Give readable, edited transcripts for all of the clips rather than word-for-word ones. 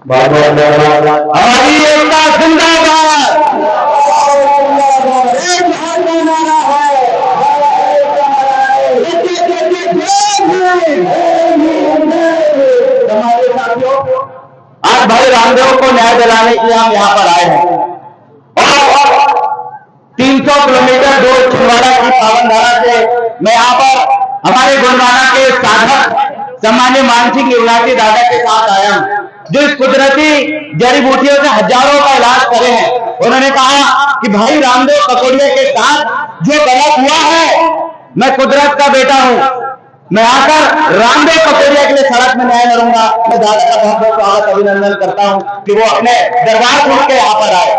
हमारी एकता जिंदाबाद। हमारे साथियों, आज भाई रामदेव को न्याय दिलाने के लिए हम यहाँ पर आए हैं और 300 किलोमीटर दूर छिंदवाड़ा की पावन धारा से मैं यहाँ पर हमारे गुरुनानक के साधक सम्मान्य मानसिंह युवराजी दादा के साथ आया हूँ, जो इस कुदरती जड़ी बूटियों से हजारों का इलाज करे हैं। उन्होंने कहा कि भाई रामदेव ककोड़िया के साथ जो गलत हुआ है, मैं कुदरत का बेटा हूँ, मैं आकर रामदेव ककोड़िया के लिए सड़क में न्याय लड़ूंगा। मैं दादा का बहुत बहुत स्वागत अभिनंदन करता हूँ कि वो अपने दरबार छोड़ के यहाँ पर आए।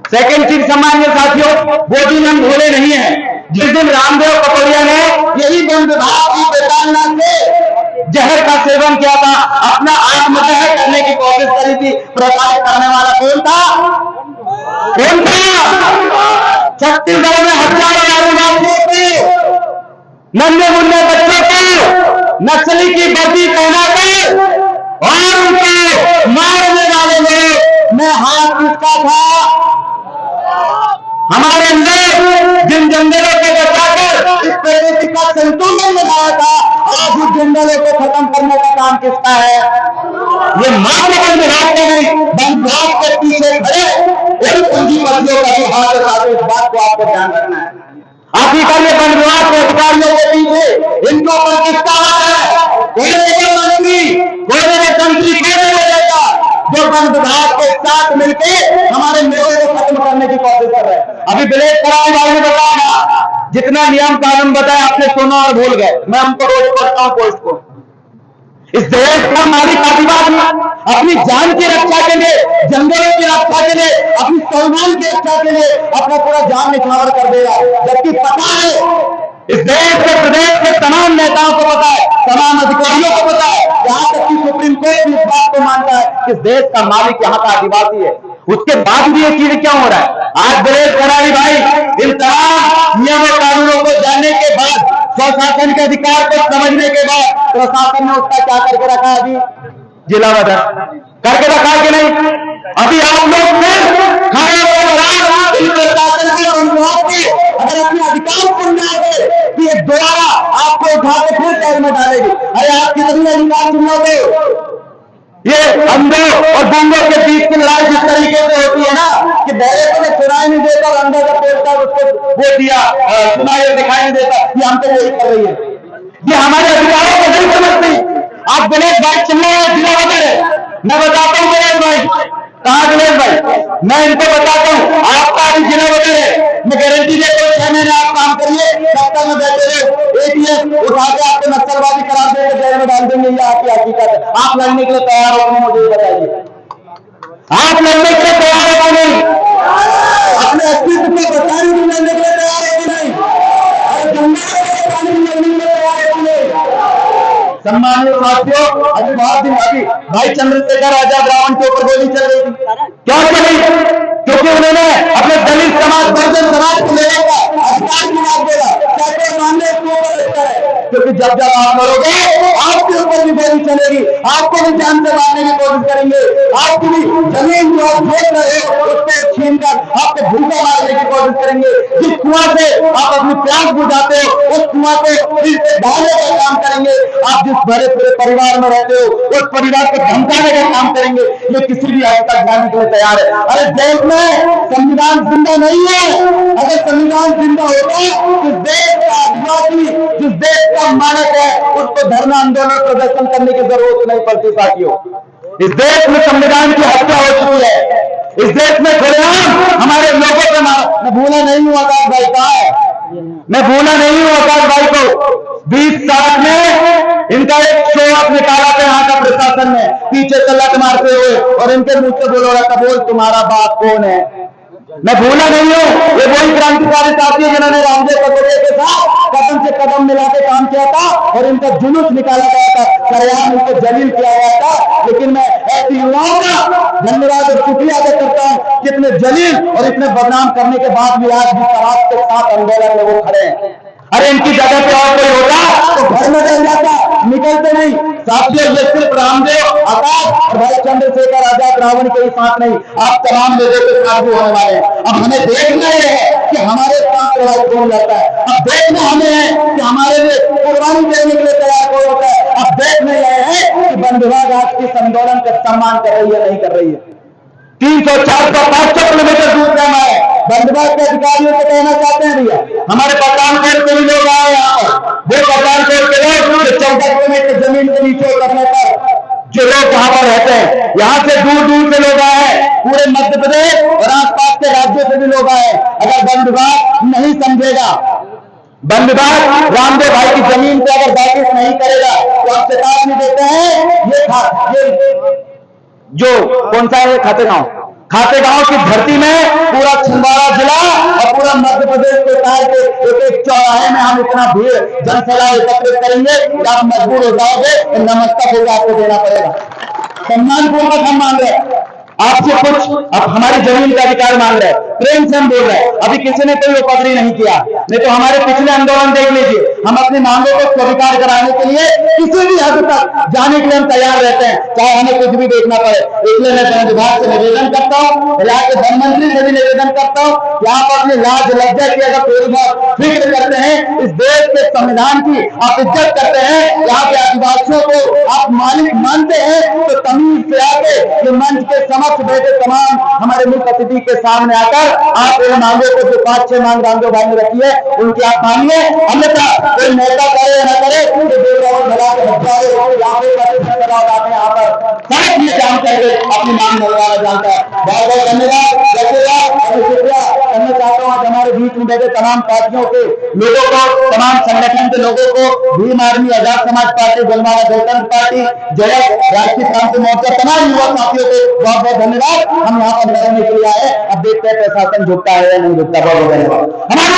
सेकंड चीज सम्मान्य साथियों, वो दिन हम भूले नहीं है जिस दिन रामदेव ककोड़िया ने यही वन विभाग की बेतालना से जहर का सेवन किया था, अपना आत्मदहन करने की कोशिश करी थी। प्रताड़ित करने वाला कौन था? कौन था? छत्तीसगढ़ में हजारों आदिवासियों के नन्हे मुन्ने बच्चों को नक्सली की वर्दी पहनाकर और उनके मारने वाले लोग में हाथ किसका था? हमारे अंदर जिन जंगलों को बचाकर इस प्रकृति का संतुलन लगाया था, आज उस जंगलों को खत्म करने का काम किसका है? ये मात्र वन विभाग का नहीं, वन विभाग के पीछे खड़े इन पूंजीपतियों का भी हाथ है। इस बात को आपको ध्यान रखना है। आखिरकार ये वन विभाग के अधिकारियों के पीछे इनको पर किसका हाथ है? कोई मंत्री, कोई तंत्री कोई हो जाएगा जो वन विभाग के साथ मिलकर हमारे मेले को खत्म करने की कोशिश कर रहे हैं। अभी ब्लेड कराने वाले ने बताया, जितना नियम कानून बताया आपने सुना और भूल गए। मैं हमको रोज पढ़ता हूँ पोस्ट को। इस देश का मालिक आदिवासी अपनी जान की रक्षा के लिए, जंगलों की रक्षा के लिए, अपनी स्वाभिमान की रक्षा के लिए अपना पूरा जान निछावर कर देगा। जबकि पता है इस देश के प्रदेश के तमाम नेताओं को पता है, तमाम अधिकारियों को पता है, यहाँ तक कि सुप्रीम कोर्ट भी इस बात को मानता है कि इस देश का मालिक यहाँ का आदिवासी है। उसके बाद भी ये चीज क्यों हो रहा है? आज ब्लेड करारी भाई, इन तमाम नियमों कानूनों को जानने के बाद, स्वशासन के अधिकार को समझने के बाद प्रशासन ने उसका क्या करके रखा है? अभी जिला बदल करके रखा है कि नहीं? अभी आप लोग अगर अपने अधिकार को मिलाओगे कि ये दोबारा आपको उठा के फिर जेल में डालेगी। अरे आप कितनी अधिकार सुनोगे? ये अंधों और गूंगों के बीच की लड़ाई जिस तरीके से होती है ना कि बहरे को सुनाई नहीं देता और अंधा का पेट का उसको वो दिया सुनाई दिखाई नहीं देता, ये हम तो वही कर रही है। ये हमारे अधिकारों को नहीं समझती। आप गणेश भाई चिल्ला जिला वगैरह, मैं बताता हूँ गणेश भाई कहाँ गणेश भाई, मैं इनको बताता हूँ आपका अभी जिला वगैरह मैं गारंटी देता हूँ 6 महीने आप काम करिए, सप्ताह में बैठे रहे एटीएम उठा के आपको नक्सलवादी करार देकर जेल में डाल देंगे। ये आपकी हकीकत है। आप लड़ने के लिए तैयार हो? मुझे बताइए, आप लड़ने के लिए तैयार हो नहीं? अपने अस्तित्व को बचाने के लिए लड़ने के लिए तैयार है कि नहीं? सम्मानित साथियों, अभी बहुत दिन अभी भाई चंद्रशेखर आजाद रावण के ऊपर गोली चल रही थी। क्यों चली? क्योंकि उन्होंने अपने दलित समाज, बहुजन समाज को लेने का अधिकार की बात बोला। कैसे मामले इसके ऊपर लगता है? क्योंकि जब जब आप मरोगे आपके ऊपर भी गोली चलेगी, आपको भी जान से मारने की कोशिश करेंगे, आपकी भी जमीन जो आप देख रहे हो उससे छीन कर आपको भूखा मारने की कोशिश करेंगे। जिस कुआं से आप अपनी प्यास बुझाते हो उस कुआं से फिर से बहाने का काम करेंगे। आप जिस भरे पूरे परिवार में रहते हो उस परिवार को धमकाने का काम करेंगे। ये किसी भी हद तक जाने के लिए तैयार है। अरे देश में संविधान जिंदा नहीं है। अगर संविधान जिंदा होता तो देश का आदिवासी, जिस देश का मानक है, उसको धरना आंदोलन प्रदर्शन करने की जरूरत नहीं पड़ती। साथियों, इस देश में संविधान की हत्या हो चुकी है। इस देश में खुलेआम हमारे लोगों को मैं भूला नहीं हूँ आकाश भाई का है, मैं भूला नहीं हूँ आकाश भाई को। 20 साल में इनका एक शो ऑफ निकाला था यहाँ का प्रशासन ने, पीछे से लत मारते हुए और इनके मुंह से बोल रहा था, बोल तुम्हारा बाप कौन है? मैं भूला नहीं हूँ। ये वही क्रांतिकारी साथी जिन्होंने रामदेव ककोड़िया के साथ कदम से कदम मिला के काम किया था और इनका जुलूस निकाला गया था, सरेआम इनको जलील किया गया था। लेकिन मैं ऐसे युवाओं का धन्यवाद और शुक्रिया अदा करता हूँ कि इतने जलील और इतने बदनाम करने के बाद भी आज भी समाज के साथ आंदोलन में वो खड़े हैं। अरे इनकी जगह पे और कोई होता तो घर में चल जाता, निकलते नहीं। साथियों, ये सिर्फ रामदेव, आकाश और भाई चंद्रशेखर आजाद रावण के ही साथ नहीं, आप तमाम लोगों के साथ भी होने वाले हैं। अब हमें देखना यह है कि हमारे साथ लड़ाई कौन लड़ता है। अब देखना हमें है कि हमारे लिए कुर्बानी देने के लिए तैयार कौन होता है। अब देखना यह है कि वन विभाग आज के इस आंदोलन का सम्मान कर रही है नहीं कर रही है। 300, 400, 500 किलोमीटर दूर जाना है। वन विभाग के अधिकारियों से कहना चाहते हैं भैया, हमारे पठानकोट के भी लोग आए यहाँ पर, वो पठानकोट के लोग 14 किलोमीटर जमीन के नीचे उतरने पर जो लोग वहां पर रहते हैं, यहाँ से दूर दूर से लोग आए हैं, पूरे मध्य प्रदेश और आसपास के राज्यों से भी लोग आए हैं। अगर वन विभाग नहीं समझेगा, वन विभाग रामदेव भाई की जमीन पे अगर बारिश नहीं करेगा तो आप चेतावनी देते हैं, ये जो कौन सा है खातेगांव की धरती में पूरा छिंदवाड़ा जिला और पूरा मध्य प्रदेश के शहर के एक एक चौराहे में हम इतना भीड़ जनसभा एकत्रित करेंगे कि आप मजबूर हो जाओगे, नमस्कार होगा आपको देना पड़ेगा। सम्मानपूर्वक हम मांग रहे हैं आपसे कुछ, अब हमारी जमीन का अधिकार मांग रहे हैं, प्रेम से हम बोल रहे हैं। अभी किसी ने कोई उपद्रवी नहीं किया, नहीं तो हमारे पिछले आंदोलन देख लीजिए, हम अपनी मांगों को स्वीकार कराने के लिए किसी भी हद तक जाने के लिए हम तैयार रहते हैं, चाहे हमें कुछ भी देखना पड़े। इसलिए मैं वन विभाग से निवेदन करता हूँ, यहाँ के वन मंत्री से भी निवेदन करता हूँ, यहाँ पर अपनी लाज लज्जा की अगर थोड़ी बहुत फिक्र करते हैं, इस देश के संविधान की आप इज्जत करते हैं, यहाँ के आदिवासियों को आप मालिक मानते हैं, तो तमीज से आके ये मंच के समक्ष बैठे तमाम हमारे मुख्य अतिथि के सामने आकर आप इन मांगों को जो 5-6 मांग रामदेव भाई ने रखी है उनकी आप मानिए। अन्यथा कोई नेता करे या न करे, यहाँ पर सड़क में जाम करके अपनी मांग मनवाना जानता है। बहुत बहुत धन्यवाद, शुक्रिया करना चाहता हूँ आज हमारे बीच में बैठे तमाम पार्टियों के लोगों को, तमाम संगठन के लोगों को, भीम आर्मी, आजाद समाज पार्टी, गोलमारा गणतंत्र पार्टी, जय राष्ट्रीय क्रांति मोर्चा, तमाम युवा साथियों को बहुत बहुत धन्यवाद। हम यहाँ पर लड़ने के लिए आए, अब देखते हैं प्रशासन झुकता है या नहीं झुकता। बहुत बहुत धन्यवाद। हमारा